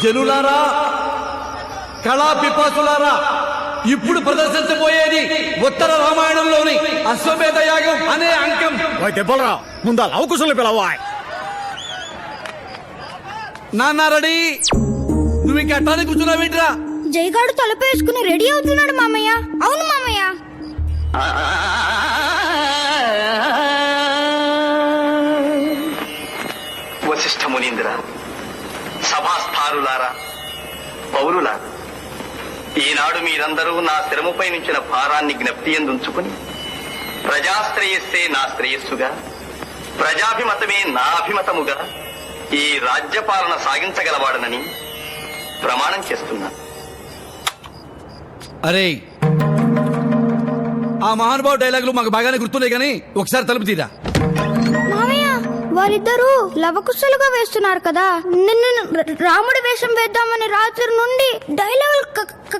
జనులారా, కళా పిపాసులారా, ఇప్పుడు ప్రదర్శించబోయేది ఉత్తర రామాయణంలోని అశ్వమేధ యాగం అనే అంకం. దెబ్బలరా ముందా లవకుశలు పిలవా. నాన్న రెడీ. నువ్వు ఇంకా అట్టానే కూర్చున్నావేంట్రా? జైగాడు తలుపు వేసుకుని రెడీ అవుతున్నాడు మామయ్య. అవును మామయ్య. వశిష్ఠ మునీంద్ర, సభాస్థారులారా, పౌరులారా, ఈనాడు మీరందరూ నా శిరముపై నుంచిన భారాన్ని జ్ఞప్తి ఎందుంచుకుని ప్రజాశ్రేయస్సే నా శ్రేయస్సుగా, ప్రజాభిమతమే నా అభిమతముగా ఈ రాజ్యపాలన సాగించగలవాడనని ప్రమాణం చేస్తున్నా. అరే, ఆ మహానుభావు డైలాగులు మాకు బాగానే గుర్తున్నాయి, కానీ ఒకసారి తలుపు తీరా. మామయ్య, వారిద్దరూ లవకుశలుగా వేస్తున్నారు కదా. నిన్ను రాముడి వేషం వేద్దామని రాత్రి నుండి డైలాగులు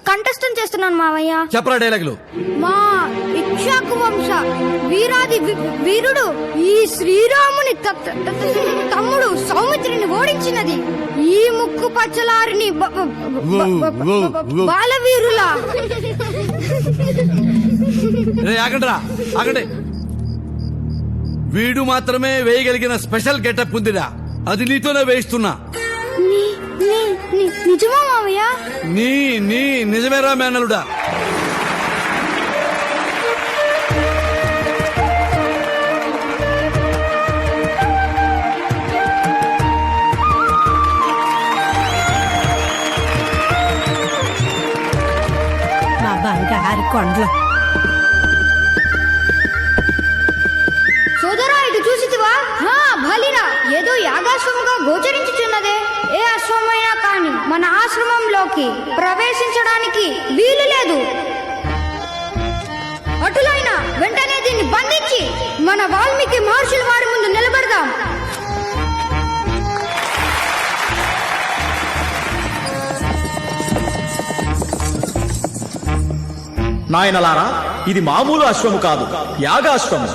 కంటెస్టెంట్ చేస్తున్నాను మామయ్య. చెప్పరా డైలాగులు. మా ఇక్ష్వాకు వంశ వీరాది వీరుడు ఈ శ్రీరాముని తమ్ముడు సౌమిత్రిని ఓడించినది ఈ ముక్కు పచ్చలారిని బాలవీరులా. ఆగండిరా, ఆగండి. వీడు మాత్రమే వేయగలిగిన స్పెషల్ గెటప్ ఉందిరా, అది నీతోనే వేయిస్తున్నా. నిజమా మామయ్య? నీ నిజమేరా మేనలుడా. నా బంగారు కొండలు. సోదరా, ఇటు చూసితివా? బలిరా, ఏదో యాగాశ్వముగా గోచరించుచున్నదే. ఏ అశ్వమైనా కాని మన ఆశ్రమంలోకి ప్రవేశించడానికి వీలు లేదు. అటులైనా వెంటనే దీన్ని బంధించి మన వాల్మీకి మహర్షుల వారి ముందు నిలబడదాం. నాయనలారా, ఇది మామూలు అశ్వము కాదు, యాగాశ్వము.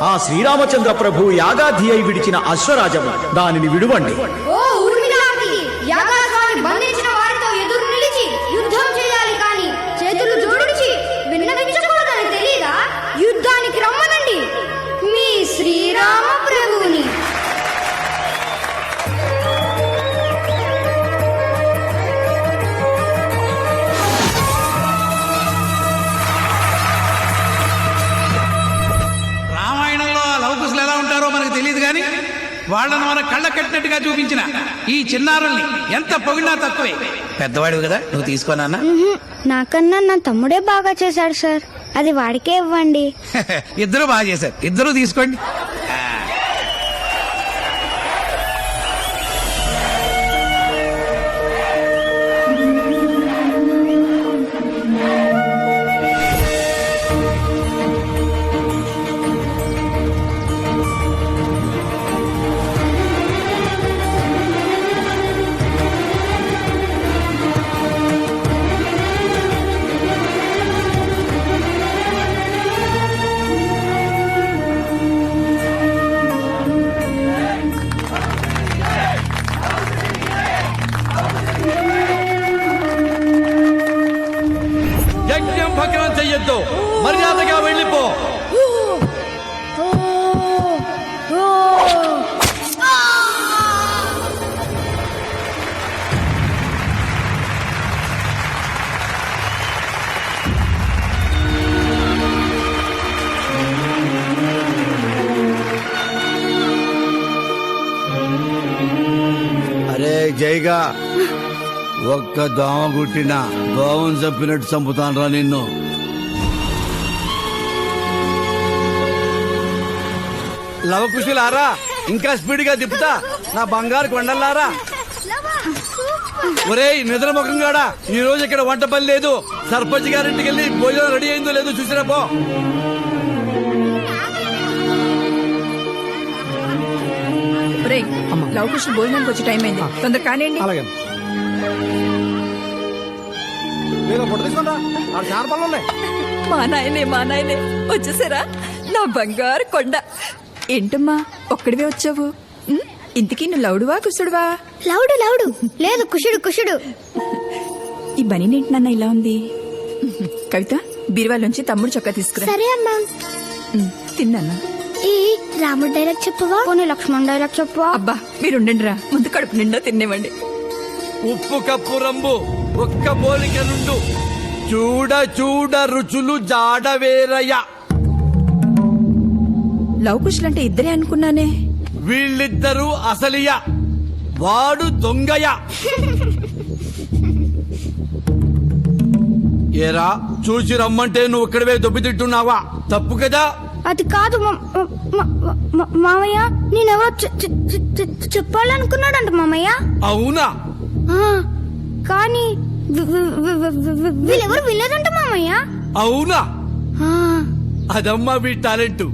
ఆ శ్రీరామచంద్ర ప్రభు యాగాధి అయి విడిచిన అశ్వరాజము. దానిని విడువండి. ఓ ఊర్మిళాకి, యాగాశ్వాన్ని బంధించిన వారితో ఎదురు నిలిచి యుద్ధం చేయాలి, కానీ చేతులు జోడించి విన్నవించకూడదని తెలియదా? యుద్ధానికి రమ్మనండి మీ శ్రీరామ ప్రభువుని. మనకు తెలియదు, కానీ వాళ్ళను మన కళ్ళ కట్టినట్టుగా చూపించిన ఈ చిన్నారుల్ని ఎంత పొగిడినా తక్కువే. పెద్దవాడివి కదా, నువ్వు తీసుకోనా? నాకన్నా నా తమ్ముడే బాగా చేశాడు సార్, అది వాడికే ఇవ్వండి. ఇద్దరు బాగా చేశారు, ఇద్దరు తీసుకోండి. యజ్ఞం భగ్నం చెయ్యొద్దు, మర్యాదగా వెళ్ళిపో. అరే జైగా, ఒక్క దోమ గుట్టిన దోమం చంపినట్టు చంపుతానరా నిన్ను. లవకుశులారా, ఇంకా స్పీడ్ గా తిప్పుతా నా బంగారు కొండలారా. ఒరేయ్ నిద్ర ముఖంగాడా, ఈ రోజు ఇక్కడ వంట పని లేదు. సర్పంచ్ గారింటికి వెళ్ళి భోజనం రెడీ అయిందో లేదో చూసిరా పో. లవకుశ భోజనానికి వచ్చే టైం అయింది, తొందర కానివ్వండి. అలాగే మా నాయనే వచ్చేసారా నా బంగారు కొండ. ఏంటమ్మా ఒక్కడివే వచ్చావు? ఇంతకీ నువ్వు లౌడువా కుసుడువా? లౌడు లౌడు లేదు కుషుడు కుషుడు. ఈ బనీనేంటి నాన్న ఇలా ఉంది? కవిత బీరువాలోంచి తమ్ముడు చొక్కా తీసుకురా. సరే అమ్మా. తిన్నాను. ఈ రాముడు డైలాగ్ చెప్పవా? పోనీ లక్ష్మణ్ డైలాగ్ చెప్పవా? అబ్బా మీరుండండి రా, ముందు కడుపు నిండా తినేవండి. ఉప్పు కప్పు రంబు ఒక్క పోలిక నుండు, చూడ చూడ రుచులు జాడవేరయ్య. లవ్ కుశలంటే ఇద్దరే అనుకున్నానే. వీళ్ళిద్దరూ అసలియ, వాడు దొంగయ. ఏరా చూసి రమ్మంటే నువ్వు ఇక్కడవే దొబ్బి తింటున్నావా? తప్పు కదా. అది కాదు మామయ్య, నేనెవరో చెప్పాలనుకున్నాడంట మామయ్య. అవునా? కానీ వీళ్ళెవరు వినలేదంట మామయ్య. అవునా? అదమ్మా వీ టాలెంట్.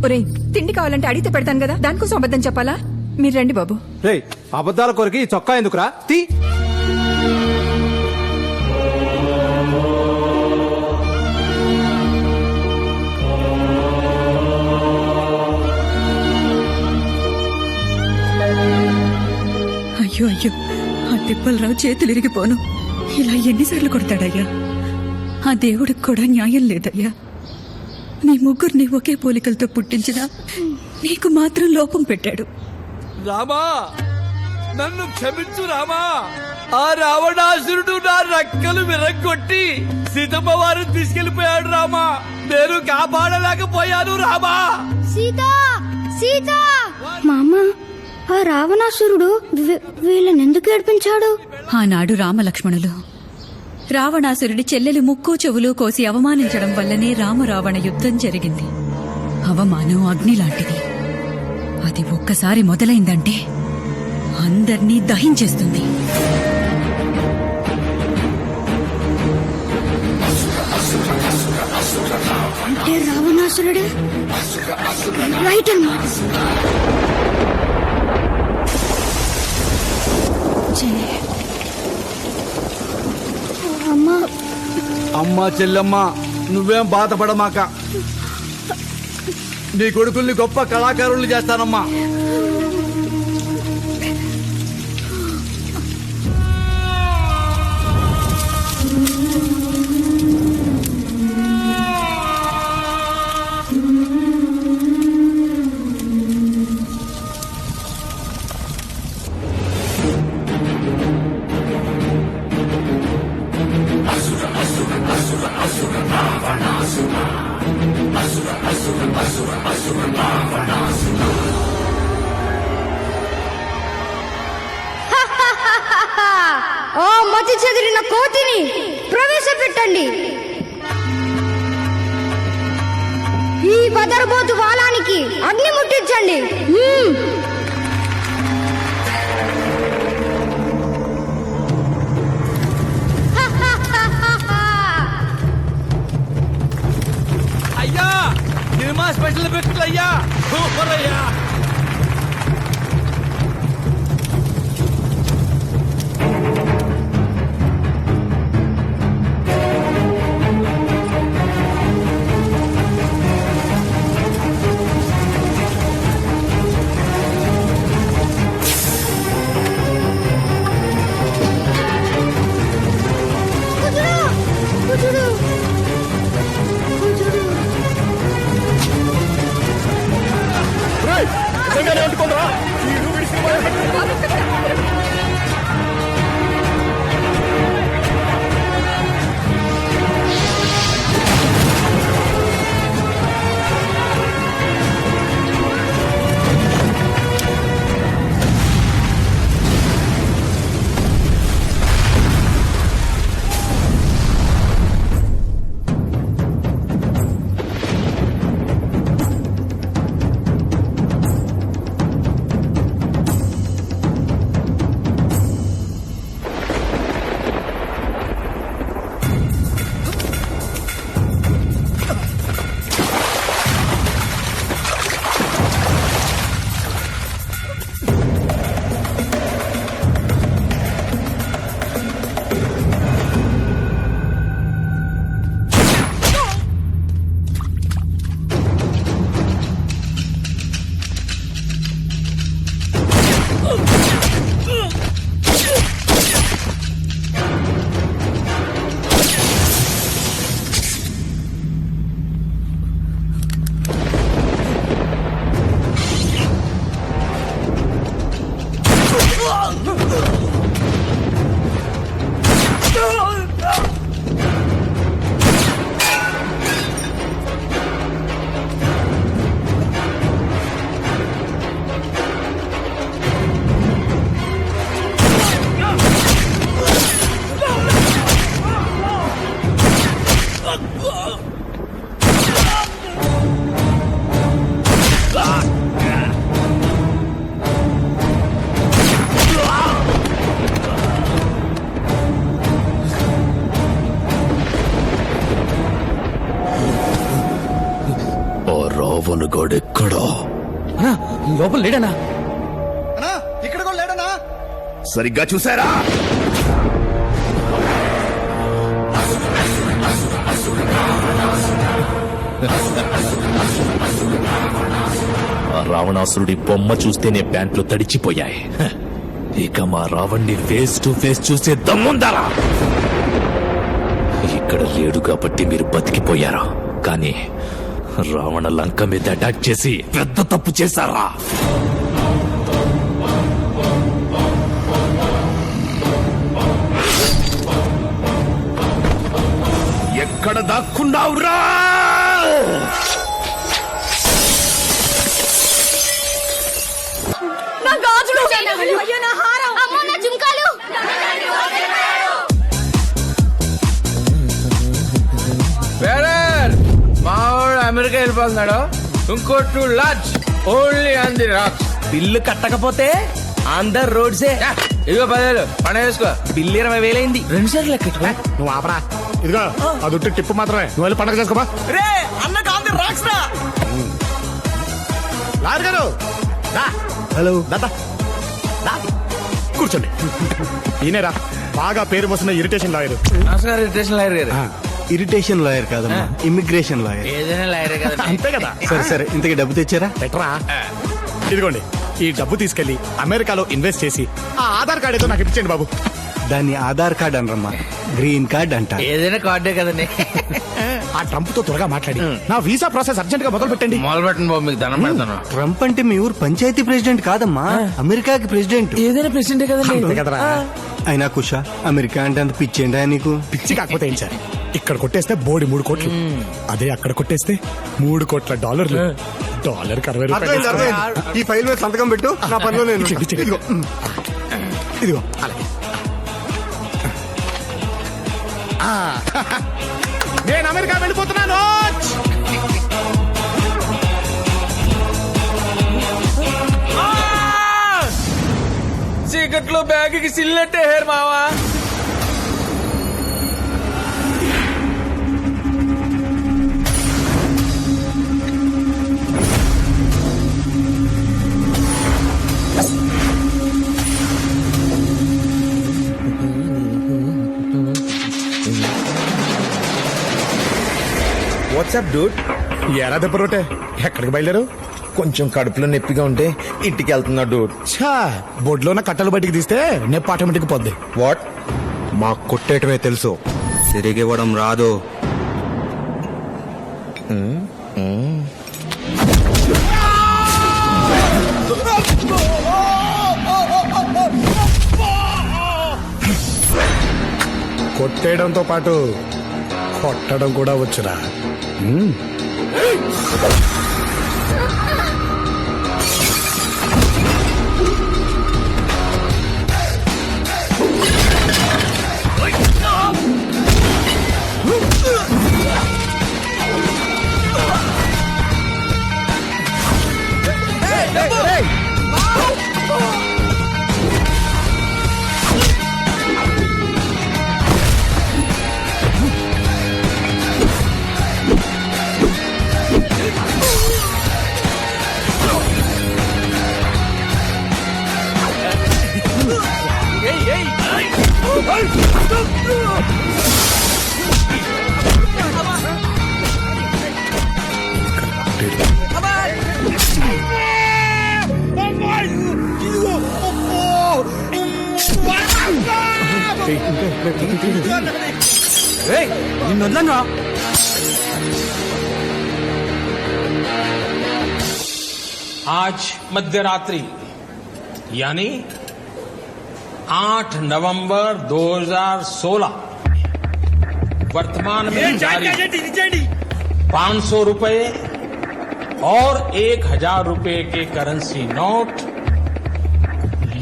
ఒరే తిండి కావాలంటే అడిగితే పెడతాను కదా, దానికోసం అబద్ధం చెప్పాలా? మీరు రండి బాబు. రే అబద్ధాల కొరకి ఈ చొక్కా ఎందుకురా? తీ. అయ్యో అయ్యో, ఆ తిప్పలరావు చేతులు ఇరిగిపోను. ఇలా ఎన్నిసార్లు కొడతాడయ్యా? ఆ దేవుడికి కూడా న్యాయం లేదయ్యా. నీ ముగ్గురిని ఒకే పోలికలతో పుట్టించినా నీకు మాత్రం లోపం పెట్టాడు. రామా నన్ను క్షమించు రామా. ఆ రావణాసురుడు నా రెక్కలు విరగ్గొట్టి సీతమ్మ వారిని తీసుకెళ్లిపోయాడు రామా. నేను కాపాడలేకపోయాను రామా. సీత సీత. మామ, ఆ రావణాసురుడు వీళ్ళని ఎందుకు ఏడిపించాడు? ఆనాడు రామలక్ష్మణులు రావణాసురుడి చెల్లెలి ముక్కు చెవులు కోసి అవమానించడం వల్లనే రామరావణ యుద్ధం జరిగింది. అవమానం అగ్ని లాంటిది. అది ఒక్కసారి మొదలైందంటే అందర్నీ దహించేస్తుంది. అంటే రావణాసురుడే రైట్ అన్నమాట. అమ్మా అమ్మా చెల్లమ్మ నువ్వేం బాధపడమాక. నీ కొడుకుల్ని గొప్ప కళాకారుల్ని చేస్తానమ్మా. ఓ మతి చెదిరిన కోతిని ప్రవేశపెట్టండి. ఈ బదరబోతు వాలానికి అగ్ని ముట్టించండి. అయ్యా సినిమా స్పెషల్ ఎఫెక్ట్లు అయ్యా, సూపర్ అయ్యా. వాడెక్కడా? లోపల లేడనా? ఇక్కడ కూడా లేడనా? సరిగ్గా చూసారా? ఆ రావణాసురుడి బొమ్మ చూస్తేనే ప్యాంట్లు తడిచిపోయాయి. ఇక మా రావణ్ణి ఫేస్ టు ఫేస్ చూసే దమ్ముందరా? ఇక్కడ లేడు కాబట్టి మీరు బతికిపోయారా, కానీ రావణ లంక మీద అటాక్ చేసి పెద్ద తప్పు చేశారా? ఎక్కడ దాక్కున్నావురా? అమ్మో, నా జుంకాలు! మావాడు అమెరికా వెళ్ళిపోతున్నాడు. ఇంకో 2 large only on the rocks. Bill కట్టకపోతే అందరు రోడ్సే. ఇదిగో 10,000 పండుగ వేసుకో. బిల్లు 20,000 అయింది. 2 సార్లు లెక్క. నువ్వు ఆపరా. ఇదిగో అది ఉట్టి టిప్పు మాత్రమే. నువ్వు వెళ్ళి పండగ చేసుకోమా. రే అన్నకు ఆన్ ది రాక్స్ రా. లాయర్ గారు హలో దాదా కూర్చోండి. ఈయనరా బాగా పేరు వస్తున్న ఇరిటేషన్ లాయర్. నమస్కారం ఇరిటేషన్ లాయర్ గారు. ఇరిటేషన్ లాయర్ కాదమ్మా, ఇమిగ్రేషన్ లాయర్. ఏదైనా లాయరే కదా. అంతే కదా. సరే సరే, ఇంతకీ డబ్బు తెచ్చారా? బెటరా. ఇదిగోండి, ఈ డబ్బు తీసుకెళ్లి అమెరికాలో ఇన్వెస్ట్ చేసి ఆ ఆధార్ కార్డు ఏదో నాకు ఇప్పించండి బాబు. దాన్ని ఆధార్ కార్డ్ అనరమ్మా, గ్రీన్ కార్డ్ అంట. ఏదైనా కార్డే కదండి. ఆ ట్రంప్ తో త్వరగా మాట్లాడి నా వీసా ప్రాసెస్ అర్జెంట్ గా మొదలు పెట్టండి. మొదలు పెట్టండి బాబు, మీకు దండం పెడతాను. ట్రంప్ అంటే మీ ఊరు పంచాయతీ ప్రెసిడెంట్ కాదమ్మా, అమెరికాకి ప్రెసిడెంట్. ఏదైనా ప్రెసిడెంట్ అంతే కదండి. కదరా. అయినా కుషా, అమెరికా అంటే అంత పిచ్చేంటా నీకు? పిచ్చి కాకపోతే ఏం సార్, ఇక్కడ కొట్టేస్తే బోడి 3 కోట్లు, అదే అక్కడ కొట్టేస్తే $3 కోట్ల. డాలర్కి 60 రూపాయలు. ఈ ఫైల్ మీద సంతకం పెట్టు, నా పనిలో నేను. ఇదిగో ఇదిగో అలాగే. నేను అమెరికా వెళ్ళిపోతున్నాను. చీకట్లో బ్యాగ్కి సిల్లెట్టే హేర్ మావా. WhatsApp Dude? ఎలా దెబ్బ రోటే, ఎక్కడికి బయలుదేరు? కొంచెం కడుపులో నొప్పిగా ఉంటే ఇంటికి వెళ్తున్నా డూడ్. ఛా, బొడ్లో ఉన్న కట్టలు బయటికి తీస్తే నొప్పి ఆటోమేటిక్ పోద్ది. వాట్? మాకు కొట్టేయటమే తెలుసు, తిరిగి ఇవ్వడం రాదు. కొట్టేయడంతో పాటు కొట్టడం కూడా వచ్చురా. आज मध्यरात्रि यानी 8 नवंबर 2016 वर्तमान में जारी 500 रुपए और 1000 रुपए के करेंसी नोट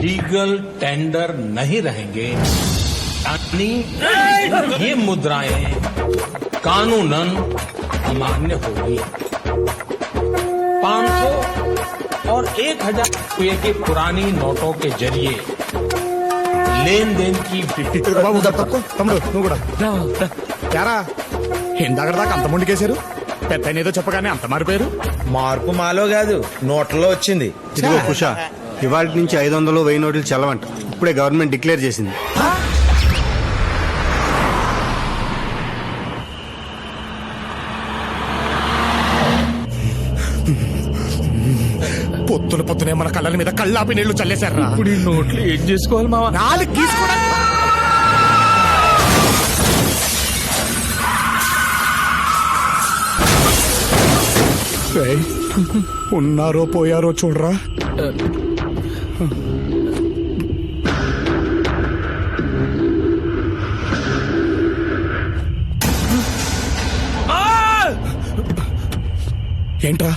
लीगल टेंडर नहीं रहेंगे, यानी ये मुद्राएं कानूनन अमान्य होगी। 500 और 1000 रुपये के पुरानी नोटों के जरिए लेन देन की బాబు తమ్ముడు నువ్వు కూడా యారా, ఇందాక దాకా అంత ముందుకేశారు, పెద్ద ఏదో చెప్పగానే అంత మారిపోయారు. మార్పు మాలో కాదు నోట్లలో వచ్చింది. ఇదిగో కుష, ఇవాళ నుంచి 500 1000 నోట్లు చల్లవంట. ఇప్పుడే గవర్నమెంట్ డిక్లేర్ చేసింది. పొద్దునే మన కళ్ళ మీద కళ్ళాపి నీళ్లు చల్లేశారా? ఇప్పుడు ఈ నోట్లు ఏం చేసుకోవాలి మావా? నాలుగు గీసుకోవడానికి ఏయ్, ఉన్నారో పోయారో చూడరా. ఏంట్రా